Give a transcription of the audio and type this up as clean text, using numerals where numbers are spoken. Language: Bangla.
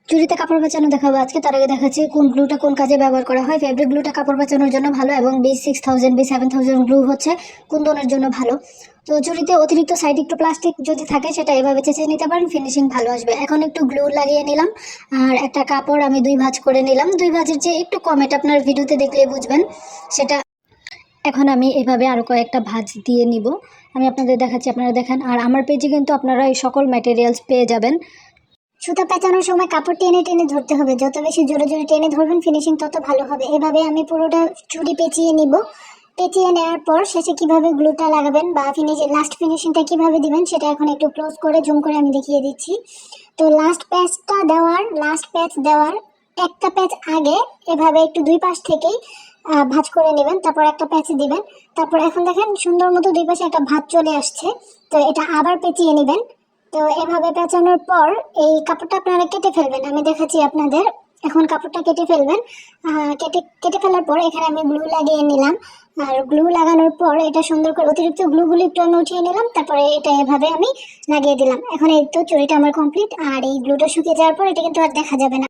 চুড়িতে কাপড় পেঁচানো দেখাবো আজকে। তার আগে দেখাচ্ছি কোন গ্লুটা কোন কাজে ব্যবহার করা হয়। ফেব্রিক গ্লুটা কাপড় পেঁচানোর জন্য ভালো এবং B6000 B7000 গ্লু হচ্ছে কুন্দনের জন্য ভালো। তো চুড়িতে অতিরিক্ত সাইড একটু প্লাস্টিক যদি থাকে সেটা এভাবে চেঁচে নিতে পারেন, ফিনিশিং ভালো আসবে। এখন একটু গ্লু লাগিয়ে নিলাম আর একটা কাপড় আমি 2 ভাঁজ করে নিলাম। 2 ভাঁজের যে একটু কম, এটা আপনার ভিডিওতে দেখলে বুঝবেন সেটা। এখন আমি এভাবে আরো কয়েকটা ভাঁজ দিয়ে নিব। আমি আপনাদের দেখাচ্ছি, আপনারা দেখেন। আর আমার পেজে কিন্তু আপনারা এই সকল ম্যাটেরিয়ালস পেয়ে যাবেন। সুতা পেঁচানোর সময় কাপড় টেনে টেনে ধরতে হবে, যত বেশি জোরে জোরে টেনে ধরবেন ফিনিশিং তত ভালো হবে। এভাবে আমি পুরোটা চুড়ি পেঁচিয়ে নিব। পেঁচিয়ে নেওয়ার পর শেষে কিভাবে গ্লুটা লাগাবেন বা লাস্ট ফিনিশিংটা কিভাবে দিবেন সেটা এখন একটু ক্লোজ করে জুম করে আমি দেখিয়ে দিচ্ছি। তো লাস্ট প্যাচ দেওয়ার একটা প্যাচ আগে এভাবে একটু দুই পাশ থেকেই ভাঁজ করে নেবেন, তারপর একটা প্যাচ দিবেন। তারপর এখন দেখেন সুন্দর মতো দুই পাশে একটা ভাঁজ চলে আসছে। তো এটা আবার পেঁচিয়ে নেবেন। তো এভাবে পেঁচানোর পর এই কাপড়টা আপনারা কেটে ফেলবেন, আমি দেখাচ্ছি আপনাদের। এখন কাপড়টা কেটে ফেলবেন। কেটে কেটে ফেলার পর এখানে আমি গ্লু লাগিয়ে নিলাম। আর গ্লু লাগানোর পর এটা সুন্দর করে অতিরিক্ত গ্লুগুলি একটু আমি উঠিয়ে নিলাম, তারপরে এটা এভাবে আমি লাগিয়ে দিলাম। এখন এই তো চুড়িটা আমার কমপ্লিট। আর এই গ্লুটা শুকিয়ে যাওয়ার পর এটা কিন্তু আর দেখা যাবে না।